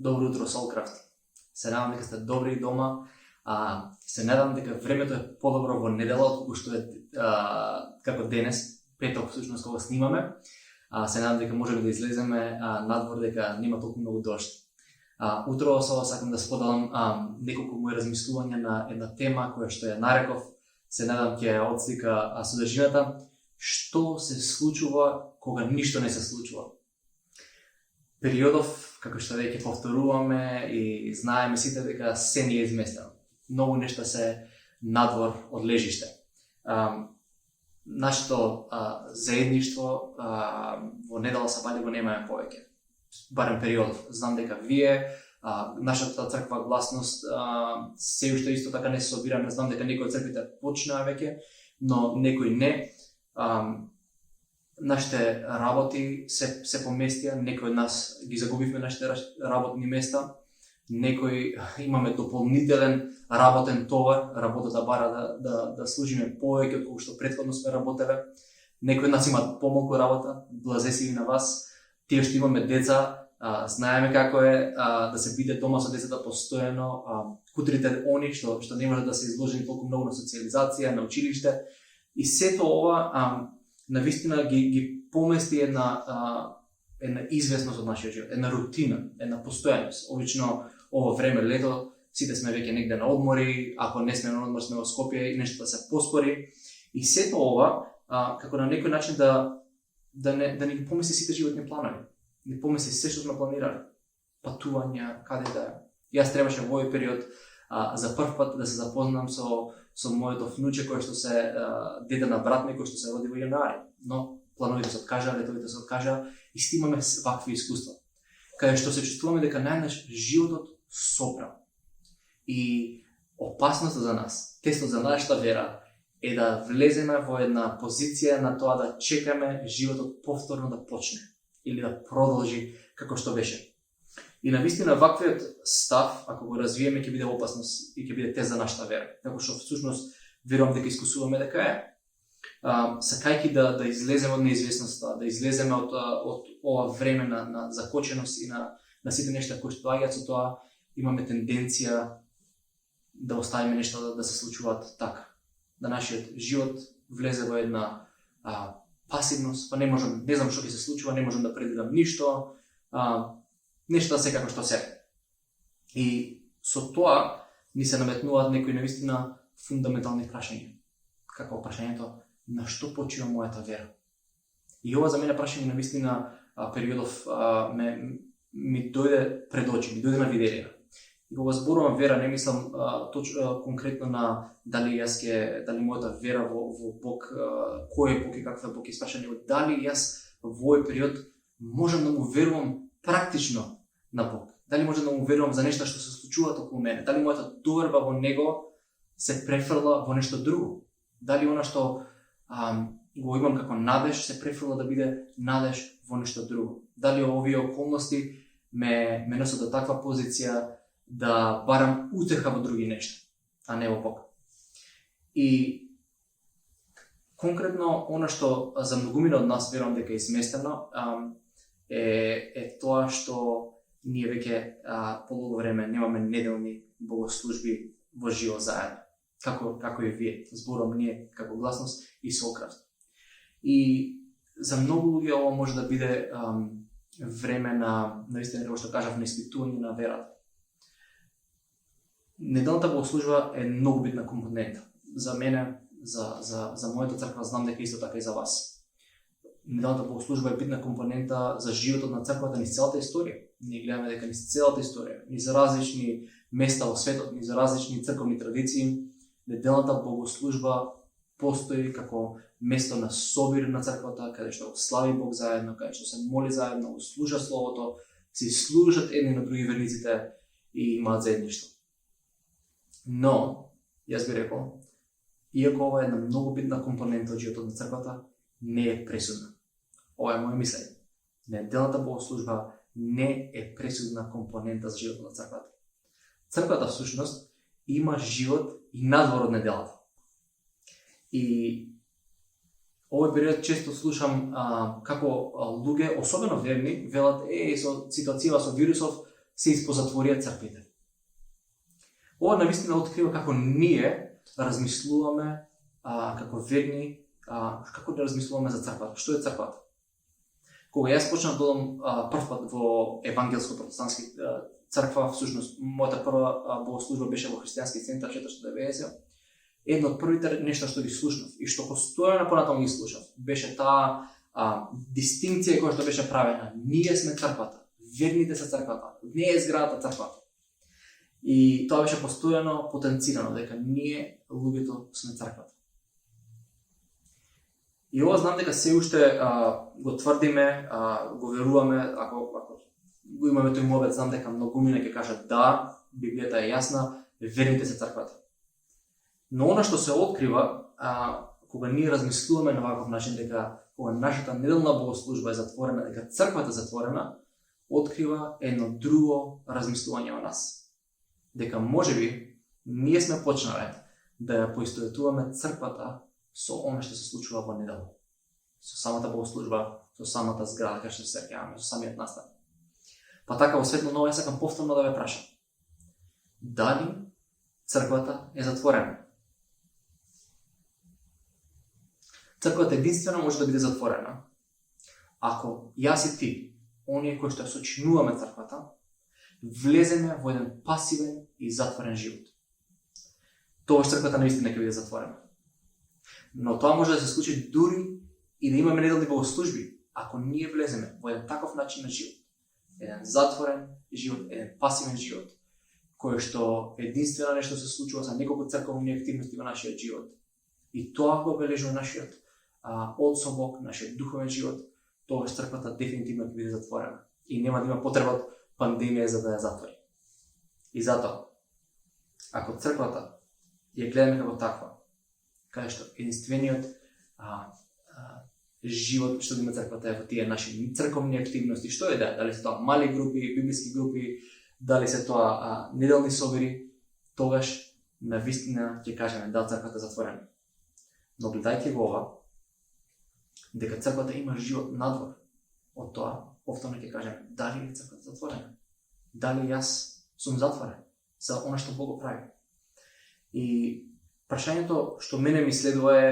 Добро утро, Солкрафт. Се надам дека сте добри дома. Се надам дека времето е подобро во недела, отколку што е како денес, петок всушност кога снимаме. Се надам дека можеме да излеземе надвор, дека нема толку многу дожд. Утро со вас сакам да споделам неколку мои размислувања на една тема која што ја нареков. Се надам ќе ја отслика содржината. Што се случува кога ништо не се случува? Периодов, како што веќе повторуваме и знаеме сите дека се не е изместено. Многу нешта се надвор од лежиште. Нашето заедништво во недела сабајле го немаме повеќе. Барем периодов. Знам дека вие, нашата црква Гласност, се уште исто така не се собираме. Знам дека некои од црквите почнаа веќе, но некои не. Нашите работи се поместија, некои од нас ги загубивме нашите работни места, некои имаме дополнителен работен товар, работата бара да служиме повеќе од што претходно сме работеле. Некои од нас имаат помалку работа, блазесиви на вас. Тие што имаме деца, знаеме како е да се биде дома со децата постојано, кутрите они што не можат да се изложени толку многу на социјализација, на училиште. И сето ова навистина ги помести една известност од нашиот живот, една рутина, една постојаност. Обично ово време лето сите сме веќе негде на одмори, ако не сме на одмор сме во Скопје и нештата се поспори. И сето ова како на некој начин да не ги помисли сите животни планови. Не помисли се што сме планирали. Патувања, каде да е. Јас требаше во овој период за прв пат да се запознам со моето внуче кој што се дете на брат ми кој што се роди во јануари. Но плановите се откажаа, летовите се откажаа и имаме вакви искуства. Каде што се чувствуваме дека најнаш животот сопра. И опасноста за нас, тестот за нашата вера е да влеземе во една позиција на тоа да чекаме животот повторно да почне или да продолжи како што беше. И навистина ваквиот став, ако го развиеме, ќе биде опасност и ќе биде тест за нашата вера. Како што всушност верувам дека искусуваме дека е. Сакајќи да излеземе од неизвестноста, да излеземе од ова време на закоченост и на сите нешта кои што доаѓаат со тоа, имаме тенденција да оставиме нешта да се случуваат така. Да нашиот живот влезе во една пасивност, па не знам што ќе се случува, не можам да предвидам ништо, нешто се како што се. И со тоа ни се наметнуваат некои навистина фундаментални прашања. Како прашањето на што почива мојата вера? И ова за мене прашање навистина периодов ми дојде пред очи, ми дојде на виделина. И кога зборувам вера, не мислам конкретно на дали мојата вера во Бог, кој е Бог и каква е Бог, испрашање дали јас во овој период можам да му верувам практично на Бог. Дали можам да му верувам за нешта што се случуваат околу мене? Дали мојата доверба во него се префрла во нешто друго? Дали она што го имам како надеж се префрла да биде надеж во нешто друго? Дали овие околности ме носат до таква позиција да барам утеха во други нешта, а не во Бог? И конкретно она што за многумина од нас верувам дека е изместено е тоа што ние веќе полого време немаме неделни богослужби во живо заедно. Како и вие, зборувам ние како Гласност и Солкрафт. И за многу луѓе ова може да биде време на наистина како што кажав на испитување на верата. Неделната богослужба е многу битна компонента. За мене, за мојата црква, знам дека исто така и за вас. Неделната богослужба е битна компонента за животот на црквата низ целата историја. Ние гледаме дека низ целата историја, низ различни места во светот, низ различни црковни традиции, неделната богослужба постои како место на собир на црквата, каде што слави Бог заедно, каде што се моли заедно, слуша словото, се служат едни на други верниците и имаат заедништво. Но, јас би рекол, иако ова е една многу битна компонента од животот на црквата, не е пресудна. Ова е моје мислење. Неделната богослужба не е пресудна компонента за животот на црквата. Црквата всушност има живот и надвор од неделата. И овој период често слушам како луѓе, особено верни, велат со ситуацијава со вирусов се испозатворија црквите. Ова навистина открива како ние размислуваме како верни, како да размислуваме за црквата. Што е црквата? Кога јас почнав да одам прв пат во евангелско-протестантски црква, всушност мојата прва богослужба беше во христијански центар 490. Едно од првите нешта што ги слушнав и што постојано понатаму ги слушав беше таа дистинкција која што беше правена. Ние сме црквата, верните се црквата, не е зградата црквата. И тоа беше постојано потенцирано дека ние луѓето сме црквата. И ова знам дека се уште го тврдиме, го веруваме, ако го имаме тој мовет, знам дека многумина ќе кажат да, Библијата е јасна, верните се црквата. Но она што се открива, кога ние размислуваме на ваков начин дека кога нашата неделна богослужба е затворена, дека црквата е затворена, открива едно друго размислување во нас. Дека можеби ние сме почнале да ја поистоветуваме црквата со она што се случува во недела. Со самата богослужба, со самата зграда кај што се среќаваме, со самиот настан. Па така во светло ново јас сакам повторно да ве прашам. Дали црквата е затворена? Црквата единствено може да биде затворена ако јас и ти, оние кои што сочинуваме црквата, влеземе во еден пасивен и затворен живот. Тогаш црквата наистина ќе биде затворена. Но тоа може да се случи дури и да имаме неделни богослужби, ако ние влеземе во еден таков начин на живот. Еден затворен живот, еден пасивен живот, кој што единствено нешто се случува за неколку црковни активности во нашиот живот. И тоа го обележува нашиот од со Бог, нашиот духовен живот, тогаш црквата дефинитивно ќе биде затворена. И нема да има потреба од пандемија за да ја затвори. И затоа, ако црквата ја гледаме како таква, каде што единствениот живот што има црквата е во тие наши црковни активности, што е дали се тоа мали групи, библиски групи, дали се тоа неделни собори, тогаш навистина ќе кажеме да црквата е затворена. Но гледајќи го ова, дека црквата има живот надвор од тоа, повторно ќе кажеме дали е црквата затворена? Дали јас сум затворен за она што Бог го прави? И прашањето што мене ми следува е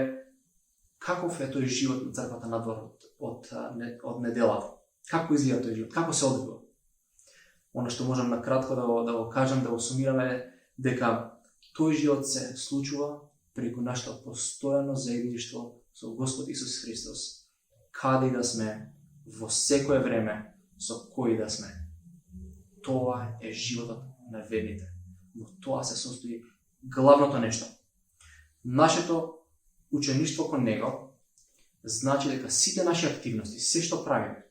каков е тој живот на црквата надвор од неделата? Како изгледа тој живот? Како се одвива? Оно што можам накратко да го кажам, да го сумираме, дека тој живот се случува преку нашето постојано заедништво со Господ Исус Христос, каде и да сме, во секое време, со кој да сме. Тоа е животот на верните. Во тоа се состои главното нешто. Нашето учеништво кон Него значи дека сите наши активности, се што правиме,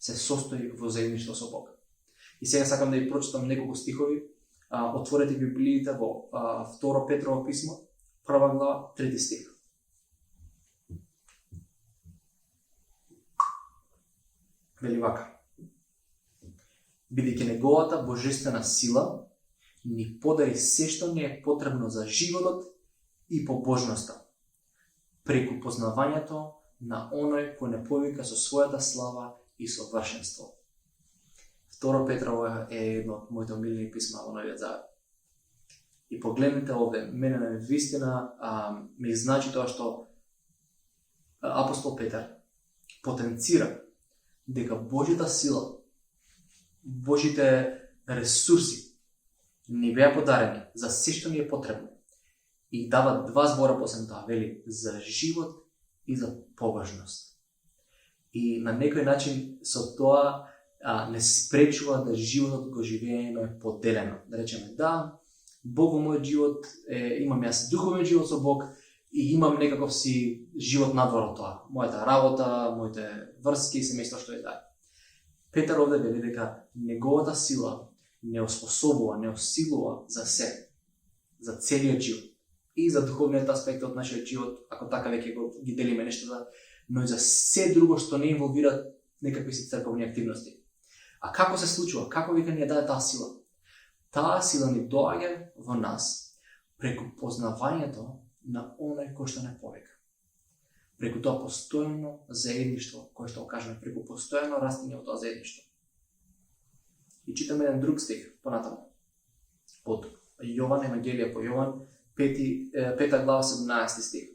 се состои во заедништво со Бог. И сега сакам да ви прочитам неколку стихови. Отворете Библиите во 2 Петрово писмо, 1 глава, 3 стих. Вели вака: бидејќи неговата божествена сила ни подари се што ни е потребно за животот и побожноста, преку познавањето на оној кој не повика со својата слава и совршенство. 2 Петрово е едно од моите омилени писма во Новиот Завет. И погледнете овде, мене на вистина ми значи тоа што апостол Петар потенцира дека Божјата сила, Божите ресурси ни беа подарени за се што ни е потребно. И дава два збора после тоа, вели за живот и за побожност. И на некој начин со тоа не спречува да животот го живееме поделено. Да речеме, да, Бог во мојот живот, имам јас духовен живот со Бог и имам некаков си живот надвор од тоа. Мојата работа, моите врски, семејство што е да. Петар овде вели дека неговата сила не оспособува, не осилува за се, за целиот живот. И за духовниот аспект од нашиот живот, ако така веќе ги делиме нештата, но и за се друго што не инволвира некакви си црковни активности. А како се случува? Како вика ни ја даде таа сила? Таа сила ни доаѓа во нас преку познавањето на оној кој што не повика. Преку тоа постојано заедништво, кој што кажеме, преку постојано растење од тоа заедништво. И читаме еден друг стих понатаму. Од Јован, Евангелие по Јован, 5 глава 17 стих.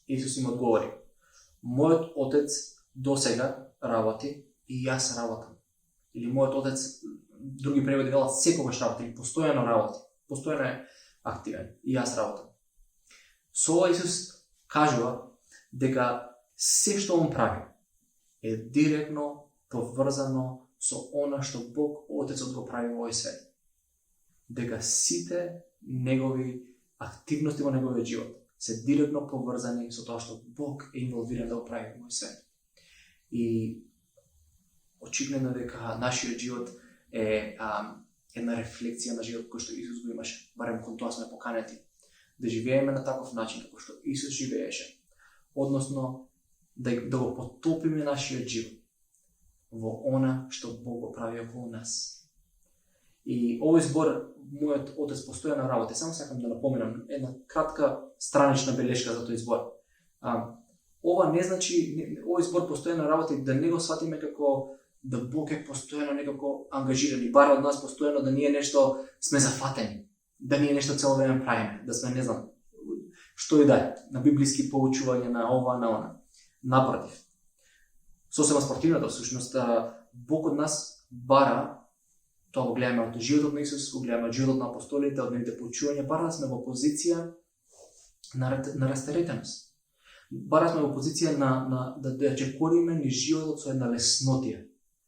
Исус им одговори: Мојот Отец досега работи и јас работам. Или мојот Отец, други преводи велат, секогаш работи, или постојано работи. Постојано е активен и јас работам. Со ова Исус кажува дека се што он прави е директно поврзано со она што Бог Отецот го прави во овој свет. Дека сите негови активности во неговиот живот се директно поврзани со тоа што Бог е инволвиран да го прави во овој свет. И очигледно дека нашиот живот е една рефлексија на животот кој што Исус го имаше. Барем кон тоа сме поканети да живееме на таков начин како што Исус живееше. Односно да го потопиме нашиот живот во она што Бог го прави околу нас. И овој збор мојот Отец постојано работи. Само сакам да напоменам една кратка странична белешка за тој збор. Ова не значи овој збор постојано работи да не го сватиме како да Бог е постојано некако ангажиран и бара од нас постојано да ние нешто сме зафатени, да ние нешто цело време правиме, да сме не знам што и да е, на библиски поучување на ова, на она. Напротив, сосема спортивната всушност, Бог од нас бара, тоа го гледаме од животот на Исус, го гледаме од животот на апостолите, од нивните поучувања, бара да сме во позиција на растеретеност. Бара сме во позиција да чекориме ни животот со една леснотија,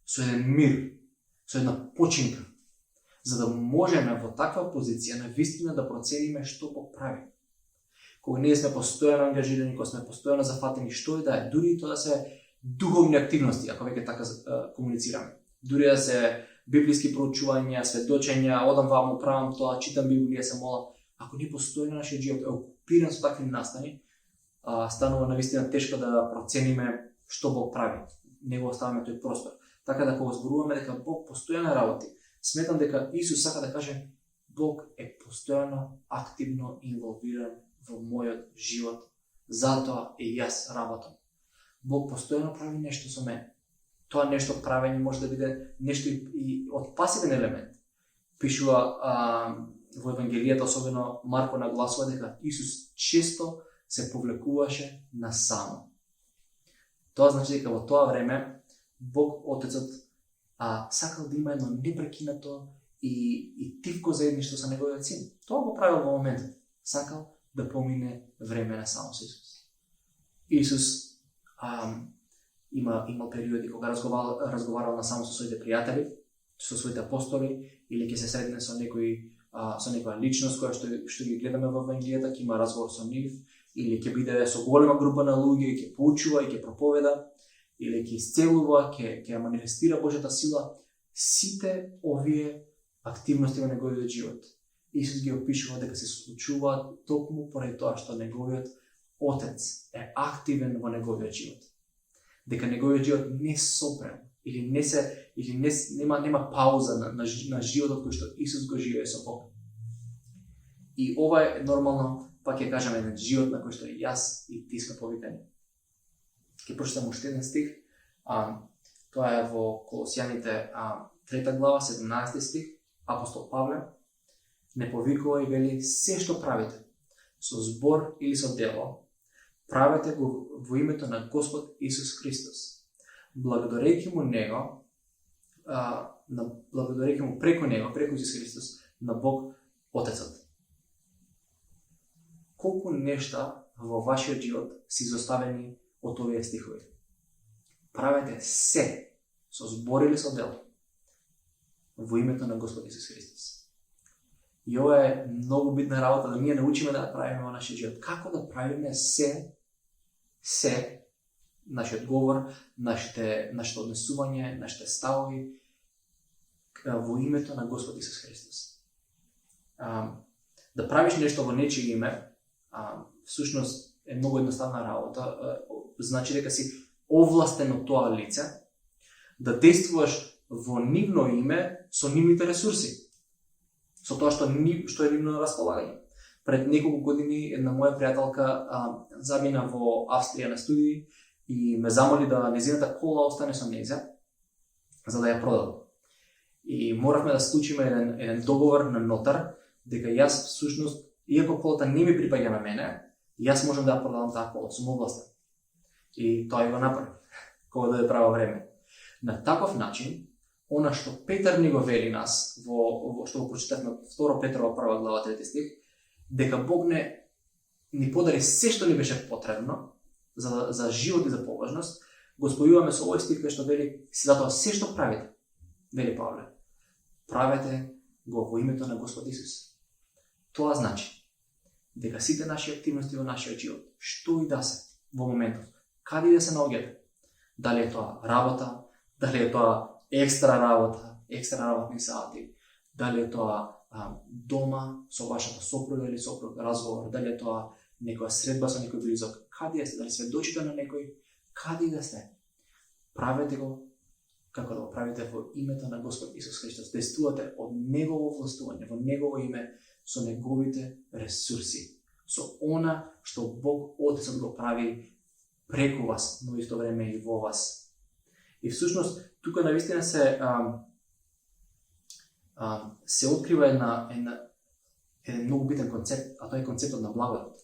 со еден мир, со една починка, за да можеме во таква позиција на вистина да процениме што Бог прави. Кога ние сме постојано ангажирани, кога сме постојано зафатени што и да е, дури и тоа да се духовни активности, ако веќе така комуницираме. Дури да се библиски проучувања, сведочења, одам ваму, правам тоа, читам Библија, се мола. Ако ние постојано нашиот живот е окупиран со такви настани, станува навистина тешко да процениме што Бог прави. Не го оставаме тој простор. Така да кога зборуваме дека Бог постојано работи, сметам дека Исус сака да каже Бог е постојано активно инволвиран во мојот живот, затоа и јас работам. Бог постојано прави нешто со мене. Тоа нешто правење може да биде нешто и од пасивен елемент. Пишува во Евангелијата, особено Марко нагласува дека Исус често се повлекуваше насамо. Тоа значи дека во тоа време Бог Отецот сакал да има едно непрекинато и тивко заедништво со неговиот син. Тоа го правил во моментот. Сакал да помине време насамо со Исус. Исус имал периоди кога разговарал насамо со своите пријатели, со своите апостоли, или ќе се сретне со некоја личност која што ги гледаме во Евангелијата, ќе има разговор со нив, или ќе биде со голема група на луѓе, ќе поучува и ќе проповеда, или ќе исцелува, ќе манифестира Божјата сила. Сите овие активности во неговиот живот Исус ги опишува дека се случуваат токму поради тоа што неговиот Отец е активен во неговиот живот. Дека неговиот живот не сопрем или нема пауза на животот кој што Исус го живее со Бог. И ова е нормално, пак ќе кажам, еден живот на кој што јас и ти сме повикани. Ќе прочитам уште еден стих. Тоа е во Колосјаните 3 глава 17 стих. Апостол Павле не повикува и вели: се што правите со збор или со дело, правете го во името на Господ Исус Христос, благодарејќи му Него, благодарејќи му преку Него, преку Исус Христос, на Бог Отецот. Колку нешта во вашиот живот се изоставени од овие стихови? Правете се со збор или со дело во името на Господ Исус Христос. И ова е многу битна работа, да ние научиме да правиме во нашиот живот. Како да правиме се, нашиот говор, нашето однесување, нашите ставови во името на Господ Исус Христос. Да правиш нешто во нечие име, всушност е многу едноставна работа. Значи дека си овластен од тоа лице, да действуваш во нивно име со нивните ресурси, со тоа што е нивно на располагање. Пред неколку години една моја пријателка замина во Австрија на студии и ме замоли да нејзината кола остане со нејза, за да ја продаде. И моравме да склучиме еден договор на нотар, дека јас всушност, иако полата не ми припаѓа на мене, јас можам да ја продавам таа пола, сум овластен. И тоа го направи, кога дојде право време. На таков начин, она што Петар ни го вели нас, што го прочитавме 2 Петрова 1 глава 3 стих, дека Бог ни подари се што ни беше потребно за живот и за побожност, го спојуваме со овој стих кај што вели, затоа се што правите, вели Павле, правете го во името на Господ Исус. Тоа значи дека сите наши активности во нашиот живот, што и да се во моментов, каде да се наоѓате, дали е тоа работа, дали е тоа екстра работни сати, дали е тоа дома со вашата сопруга или сопруг, разговор, дали е тоа некоја средба со некој близок, каде сте, дали сведочите на некој, каде и да сте, правете го како да го правите во името на Господ Исус Христос. Действувате од Негово властување, во Негово име, со Неговите ресурси, со она што Бог Отецот го прави преку вас, но исто време и во вас. И всушност, тука навистина се открива еден многу битен концепт, а тоа е концептот на благодат.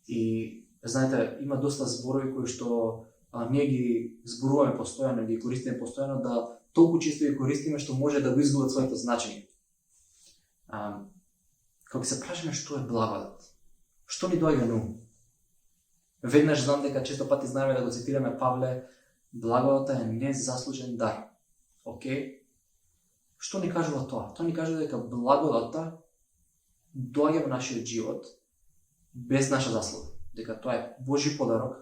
И знаете, има доста зборови кои што ние ги зборуваме постојано, ги користиме постојано, да толку често ги користиме што може да го изгубат своето значење. Кога се прашаме што е благодат, што ни доаѓа на ум? Веднаш знам дека често пати знаеме да го цитираме Павле, благодата е незаслужен дар. Океј? Што ни кажува тоа? Тоа ни кажува дека благодата доаѓа во нашиот живот без наша заслуга. Дека тоа е Божи подарок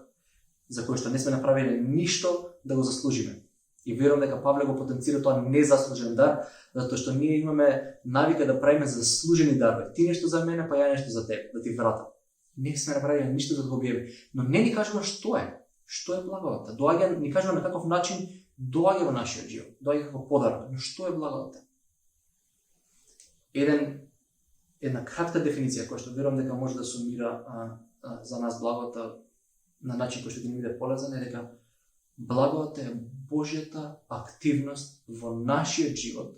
за кој што не сме направиле ништо да го заслужиме. И верувам дека Павле го потенцира тоа незаслужен дар, затоа што ние имаме навика да правиме заслужени дарби. Ти нешто за мене, па ја нешто за тебе, да ти вратам. Не сме направиле ништо за да го објави. Но не ни кажува што е. Што е благодата? Доаѓа, ни кажува на каков начин доаѓа во нашиот живот. Доаѓа како подарок. Но што е благодата? Една кратка дефиниција која што верувам дека може да сумира за нас благодата на начин кој што ќе ни биде полезен е дека благодата е Божјата активност во нашиот живот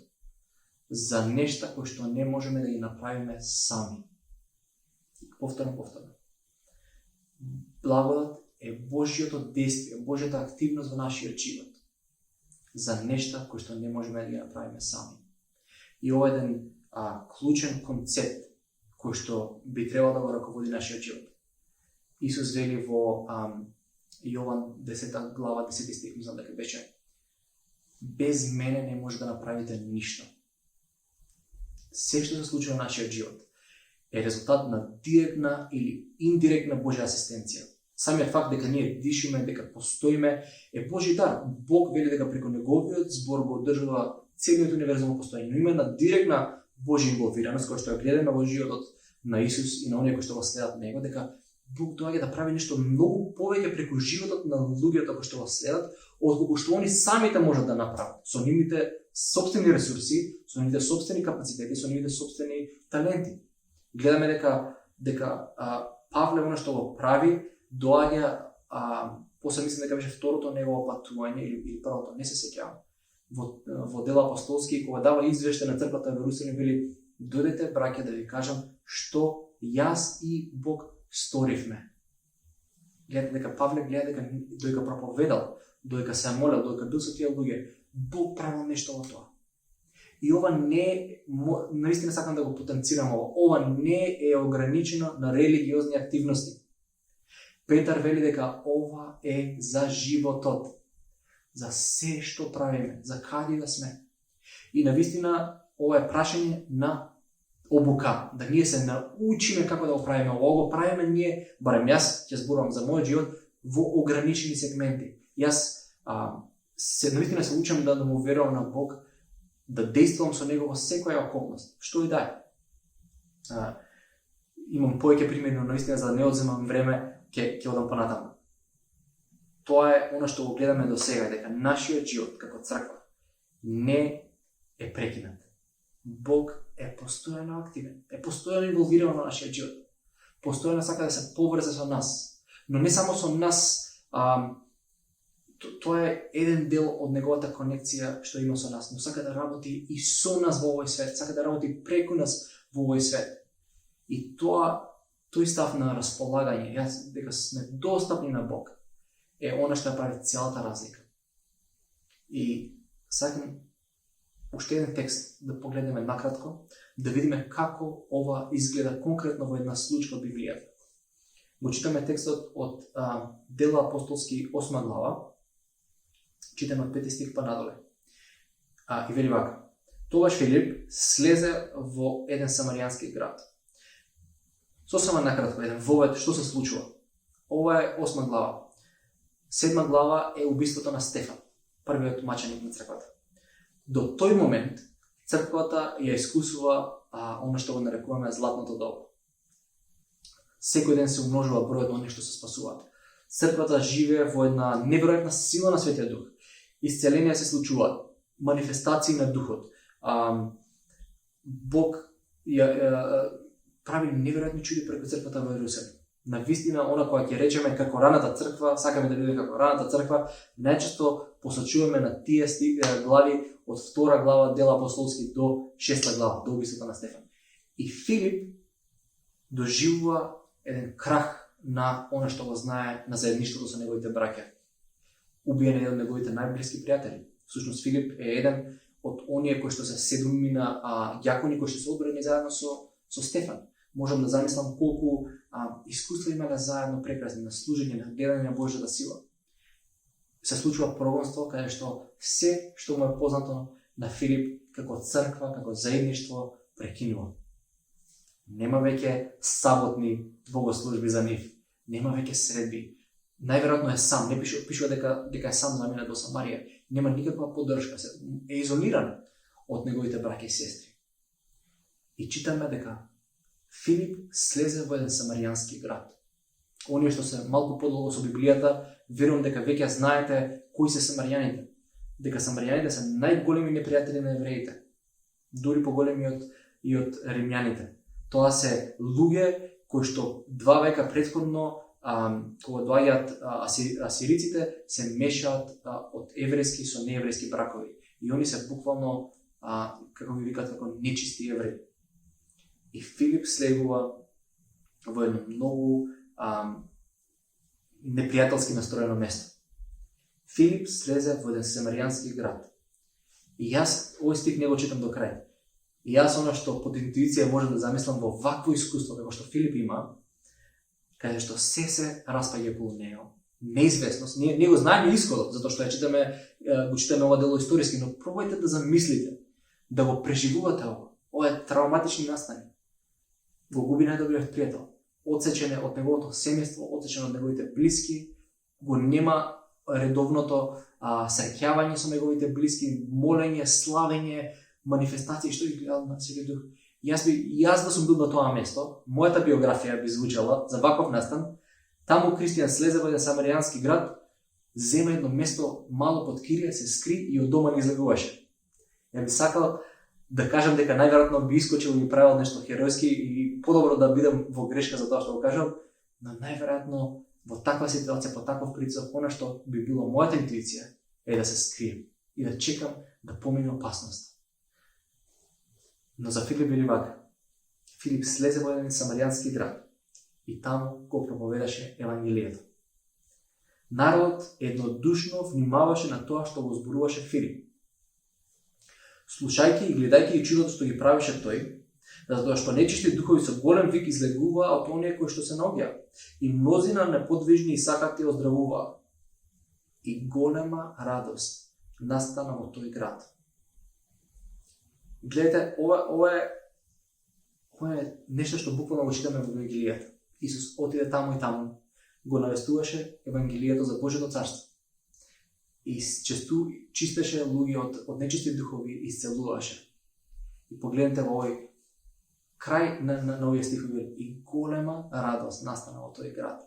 за нешта кои што не можеме да ги направиме сами. Повторно. Благодат е Божјото действие, Божјата активност во нашиот живот за нешта кои што не можеме да ги направиме сами. И ова е еден клучен концепт кој што би требало да го раководи нашиот живот. Исус вели во Јован 10 глава 10 стих, мислам дека беше: без мене не може да направите ништо. Се што се случува во нашиот живот е резултат на директна или индиректна Божја асистенција. Самиот факт дека ние дишиме, дека постоиме е Божји дар. Бог вели дека преку неговиот збор го одржува целиот универзум во постоење. Но има една директна Божја инволвираност која што ја гледаме во животот на Исус и на оние кои што го следат него, дека Бог доаѓа да прави нешто многу повеќе преку животот на луѓето кои што го следат, отколку што они самите можат да направат со нивните сопствени ресурси, со нивните сопствени капацитети, со нивните сопствени таленти. Гледаме дека Павле она што го прави доаѓа, после мислам дека беше второто негово патување или првото, не се сеќавам, во Дела апостолски, кога дава извештај на црквата во Ерусалим, вели: дојдете, браќа, да ви кажам што јас и Бог сторивме. Гледате дека Павле дека доека проповедал, доека се молел, доека бил со тие луѓе, Бог правил нешто во тоа. И ова наистина сакам да го потенцирам ова не е ограничено на религиозни активности. Петар вели дека ова е за животот, за се што правиме, за каде да сме. И навистина ова е прашање на обука, да ние се научиме како да го правиме. Ова го правиме ние, барем јас ќе зборувам за мојот живот, во ограничени сегменти. Јас навистина се учам да му верувам на Бог, да действувам со него во секоја околност, што и да е. Имам повеќе примери, но наистина за да не одземам време, ќе одам понатаму. Тоа е она што го гледаме до сега, дека нашиот живот како црква не е прекинат. Бог е постојано активен, е постојано инволвиран во нашиот живот. Постојано сака да се поврзе со нас, но не само со нас, Тоа е еден дел од неговата конекција што има со нас, но сака да работи и со нас во овој свет, сака да работи преку нас во овој свет. И тој став на располагање, дека сме достапни на Бог, е она што прави целата разлика. И сакам уште еден текст да погледнеме накратко, да видиме како ова изгледа конкретно во една случка од Библијата. Го читаме текстот од Дела апостолски 8 глава, читаме од 5 стих па надоле. И вели вака: Тогаш Филип слезе во еден самаријански град. Сосема накратко, еден вовед, што се случува? Ова е 8 глава. 7 глава е убиството на Стефан, првиот маченик на црквата. До тој момент црквата ја искусува она што го нарекуваме златното доба. Секој ден се умножува бројот на оние што се спасуваат. Црквата живее во една неверојатна сила на Светиот Дух. Исцеленија се случуваат, манифестации на Духот. Бог прави неверојатни чуди преку црквата во Ерусалим. На вистина, она која ќе речеме како раната црква, сакаме да биде како раната црква, најчесто посочуваме на тие глави од 2 глава Дела апостолски до 6 глава, до убиството на Стефан. И Филип доживува еден крах на она што го знае, на заедништвото со неговите браќа. Убиен еден од неговите најблиски пријатели. Всушност Филип е еден од оние кои што се 7 ѓакони кои што се одбрани заедно со Стефан. Можам да замислам колку искуства имале заедно прекрасни на служење, на гледање на Божјата сила. Се случува прогонство каде што се што му е познато на Филип како црква, како заедништво прекинува. Нема веќе саботни богослужби за нив. Нема веќе средби. Најверојатно е сам, не пишува дека е сам замина до Самарија. Нема никаква поддршка, е изолиран од неговите браќа и сестри. И читаме дека Филип слезе во еден самаријански град. Оние што се малку подолго со Библијата, верувам дека веќе знаете кои се самаријаните. Дека самаријаните се најголеми непријатели на евреите, дури поголеми и од римјаните. Тоа се луѓе кои што 2 века претходно, кога доаѓаат асириците, се мешаат од еврејски со нееврејски бракови. И они се буквално, како ги викаат, како нечисти евреи. И Филип слегува во едно многу непријателски настроено место. Филип слезе во еден самаријански град. И јас овој стих не го читам до крај. И јас она што под интуиција може да замислам во вакво искуство како што Филип има, каде што се распаѓа околу него, неизвестност. Ние го знаеме исходот, затоа што го читаме ова дело историски, но пробајте да замислите, да го преживувате ова. Ова е травматични настани. Го губи најдобриот пријател, одсечен е од неговото семејство, одсечен од неговите блиски, го нема редовното среќавање со неговите блиски, молење, славење, манифестации што ги гледал на Светиот Дух. Јас да сум бил на тоа место, мојата биографија би звучала за ваков настан. Таму Христијан слезе во еден самаријански град, зема едно место мало под кирија, се скри и од дома не излегуваше. Ја би сакал да кажам дека најверојатно би искочил и правил нешто херојски и подобро да бидам во грешка за тоа што го кажам, но најверојатно во таква ситуација, по таков притисок, она што би било мојата интуиција е да се скрием и да чекам да помине опасност. Но за Филип били вака. Филип слезе во еден самаријански град и таму го проповедаше Евангелието. Народот еднодушно внимаваше на тоа што го зборуваше Филип. Слушајќи и гледајќи и чудото што ги правеше тој, затоа што нечисти духови со голем вик излегуваа од оние кои што се наоѓаа, и мнозина неподвижни и сакати оздравуваа. И голема радост настана во тој град. Гледате, ова е нешто што буквално го читаме во Евангелијата. Исус отиде таму и таму, го навестуваше Евангелието за Божјото царство. И чистеше луѓе од нечисти духови и исцелуваше. И погледнете во овој крај на овие стихови, и голема радост настана во тој град.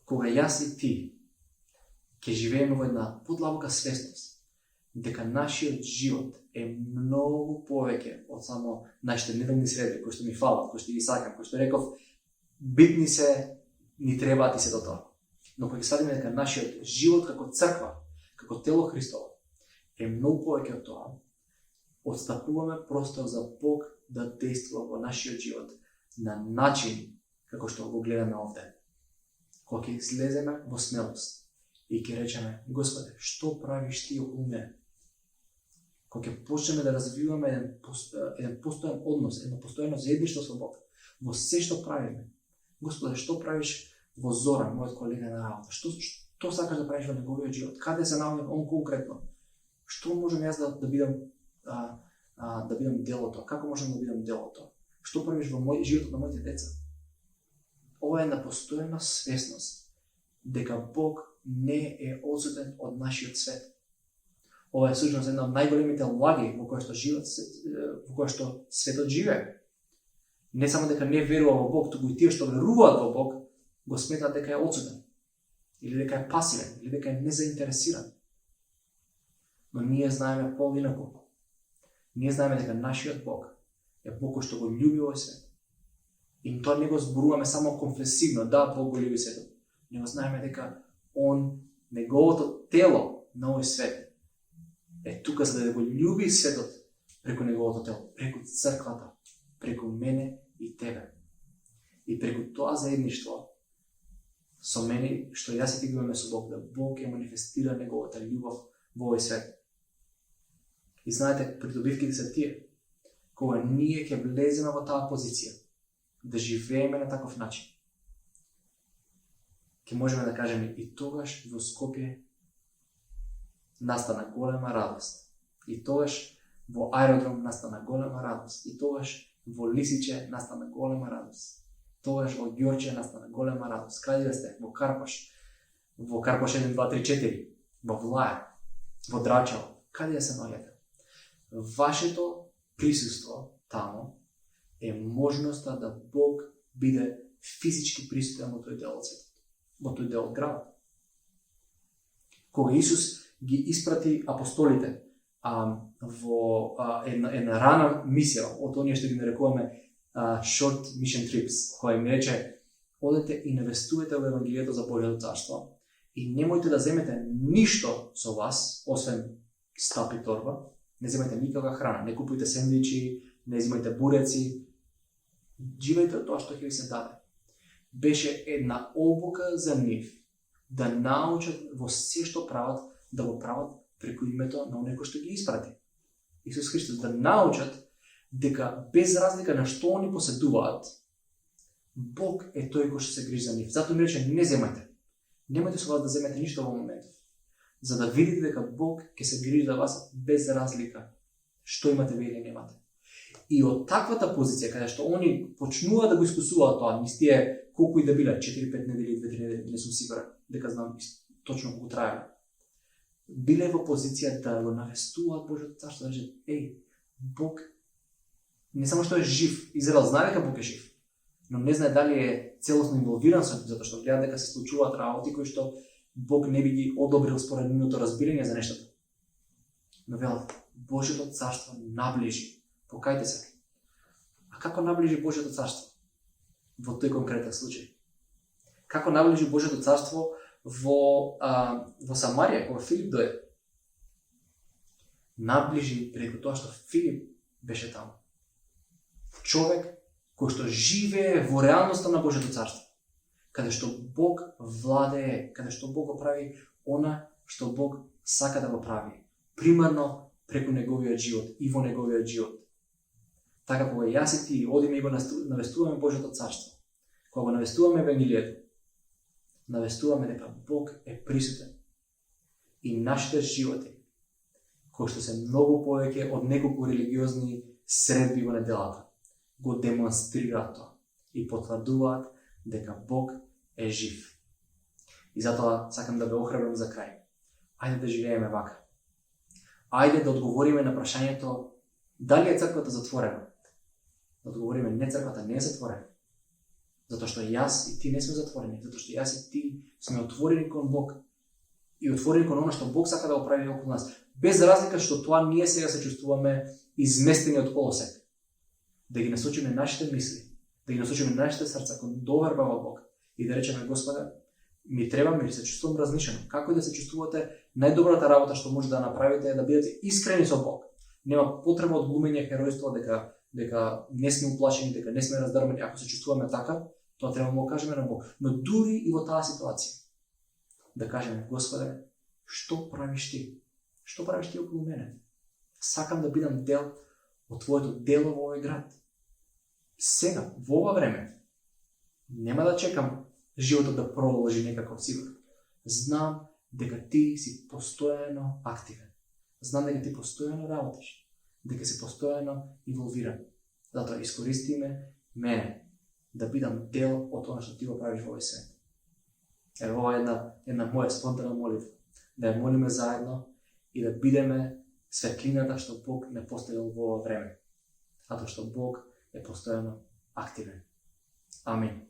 Кога јас и ти ќе живееме во една подлабока свесност дека нашиот живот е многу повеќе од само нашите невелни средби кои што ми фалат, кои што ги сакам, кои што реков, битни се, ни требаат и се до тоа. Но кога ќе сватиме дека нашиот живот како црква, како тело Христово, е многу повеќе од тоа, отстапуваме простор за Бог да действува во нашиот живот на начин како што го гледаме овде. Кога ќе излеземе во смелост и ќе речеме: Господе, што правиш ти околу мене? Кога ќе почнеме да развиваме еден постојан однос, едно постојано заедништво со Бог, во се што правиме. Господе, што правиш во Зоран, мојот колега на работа? Што сакаш да правиш во неговиот живот? Каде се наоѓа он конкретно? Што можам јас да бидам дел од тоа? Како можам да бидам дел од тоа? Што правиш во животот на моите деца? Ова е една постојана свесност дека Бог не е одсутен од нашиот свет. Ова е всушност една од најголемите лаги во која што светот живее. Не само дека не верува во Бог, туку и тие што веруваат во Бог го сметаат дека е одсутен, или дека е пасивен, или дека е незаинтересиран. Но ние знаеме поинаку. Ние знаеме дека нашиот Бог е Бог кој што го љуби овој свет. И тоа не го зборуваме само конфесивно, да, Бог го љуби светот. Него знаеме дека неговото тело на овој свет е тука за да го љуби светот преку неговото тело, преку црквата, преку мене и тебе. И преку тоа заедништво со мене, што јас и ти имаме со Бог, да Бог ќе манифестира неговата љубов во овој свет. И знаете, придобивките се тие, кога ние ќе влеземе во таа позиција, да живееме на таков начин, ќе можеме да кажеме: и тогаш во Скопје настана голема радост. И тогаш во аеродром настана голема радост. И тогаш во Лисиче настана голема радост. Тогаш во Ѓорче настана голема радост. Каде сте? Во Карпаш. Во Карпаш 1, 2, 3, 4. Во Влаја. Во Драчево. Каде се наоѓате? Вашето присуство тамо е можноста да Бог биде физички присутен во тој дел од светот, во тој дел од градот. Кога Исус ги испрати апостолите во една рана мисија, од оние што ги нарекуваме short mission trips, која им рече: одете и навестувате во Евангелието за Божјото царство и немојте да земете ништо со вас, освен стап и торба, не земете никаква храна, не купујте сендвичи, не земете буреци, живејте од тоа што ќе ви се даде. Беше една обука за нив да научат во се што прават, да го прават преку името на оној кој што ги испрати, Исус Христос, да научат дека без разлика на што они поседуваат, Бог е тој кој што се грижи за нив. Затоа ми рече: не земајте. Немајте со вас да земете ништо во моментов, за да видите дека Бог ќе се грижи за вас без разлика што имате вие или немате. И од таквата позиција, каде што они почнуваат да го искусуваат тоа, низ тие колку и да биле, 4-5 недели, 2-3 недели, не сум сигурен дека знам точно колку траело, биле во позиција да го навестуваат Божјото царство, да речат: Бог не само што е жив, Израел знае дека Бог е жив, но не знае дали е целосно инволвиран со нив, затоа што гледа дека се случуваат работи кои што Бог не би ги одобрил според нивното разбирање за нештата. Но велат: Божјото царство наближи. Покајте се. А како наближи Божјото царство во тој конкретен случај? Како наближи Божјото царство во Самарија, кога Филип дојде? Наближи преку тоа што Филип беше таму. Човек кој што живее во реалноста на Божјото царство, каде што Бог владее, каде што Бог го прави она што Бог сака да го прави, примарно преку неговиот живот и во неговиот живот. Така кога јас и ти одиме и го навестуваме Божјото царство, кога го навестуваме Евангелието, навестуваме дека Бог е присутен и нашите животи, кои што се многу повеќе од неколку религиозни средби во неделата, го демонстрираат тоа и потврдуваат дека Бог е жив. И затоа сакам да ве охрабрам за крај. Ајде да живееме вака. Ајде да одговориме на прашањето дали е црквата затворена. Да одговориме: не, црквата не е затворена. Затоа што јас и ти не сме затворени, затоа што јас и ти сме отворени кон Бог и отворени кон она што Бог сака да го прави околу нас. Без разлика што тоа ние сега се чувствуваме изместени од колосек. Да ги насочиме нашите мисли, да ги насочиме нашите срца кон доверба во Бог и да речеме: Господе, ми треба да се чувствувам размишено. Како да се чувствувате, најдобрата работа што може да направите е да бидете искрени со Бог. Нема потреба од глумење херојство дека не сме уплашени, дека не сме раздрмани. Ако се чувствуваме така, тоа треба да го кажеме на Бог. Но дури и во таа ситуација да кажеме: Господе, што правиш ти? Што правиш ти околу мене? Сакам да бидам дел од твоето дело во овој град. Сега, во ова време, нема да чекам животот да продолжи некако сигурно. Знам дека ти си постојано активен. Знам дека ти постојано работиш. Дека си постојано инволвиран. Затоа искористиме мене да бидам дел од тоа што ти го правиш во овој свет. Ево, ова е една моја спонтана молитва. Да ја молиме заедно и да бидеме светлината што Бог не поставил во ова време. Затоа што Бог е постојано активен. Амин.